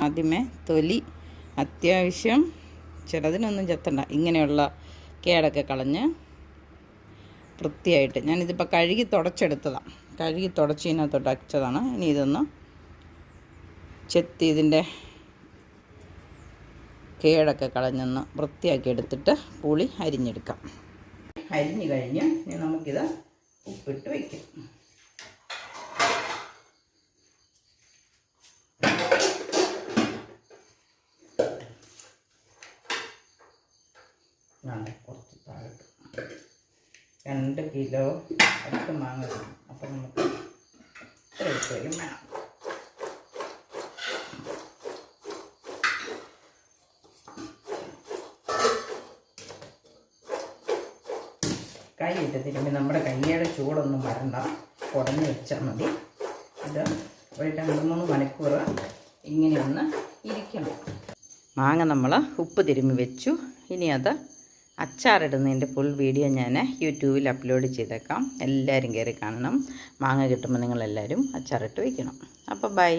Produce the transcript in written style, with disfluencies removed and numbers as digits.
ആദ്യമേ തൊലി അത്യാവശ്യം ചിലതിനൊന്നും ചെത്തണ്ട, ഇങ്ങനെയുള്ള കേടൊക്കെ കളഞ്ഞ് വൃത്തിയായിട്ട് ഞാനിതിപ്പോൾ കഴുകി തുടച്ചെടുത്തതാണ്. കഴുകി തുടച്ചതിനകത്തോട്ട് അച്ചതാണ്. ഇനി ഇതൊന്ന് ചെത്തി ഇതിൻ്റെ കേടൊക്കെ കളഞ്ഞൊന്ന് വൃത്തിയാക്കി എടുത്തിട്ട് പുളി അരിഞ്ഞെടുക്കാം. അരിഞ്ഞു കഴിഞ്ഞ് ഇനി നമുക്കിത് ഉപ്പിട്ട് വയ്ക്കാം. കുറച്ച് താഴോട്ട് 2 കിലോ അടുത്ത് മാങ്ങ വേണം. അപ്പം നമുക്ക് ഇത്ര എടുക്കുകയും വേണം. കൈ ഇട്ട് തിരുമ്പി നമ്മുടെ കയ്യുടെ ചൂടൊന്നും വരണ്ട, കുടഞ്ഞ് വെച്ചാൽ മതി. ഇത് ഒരു 2-3 മണിക്കൂർ ഇങ്ങനെയൊന്ന് ഇരിക്കണം. മാങ്ങ നമ്മൾ ഉപ്പ് തിരുമ്മി വെച്ചു. ഇനി അത് അച്ചാറിടുന്നതിൻ്റെ ഫുൾ വീഡിയോ ഞാൻ യൂട്യൂബിൽ അപ്ലോഡ് ചെയ്തേക്കാം. എല്ലാവരും കയറി കാണണം. മാങ്ങ കിട്ടുമ്പോൾ നിങ്ങളെല്ലാവരും അച്ചാറിട്ട് വയ്ക്കണം. അപ്പോൾ ബൈ.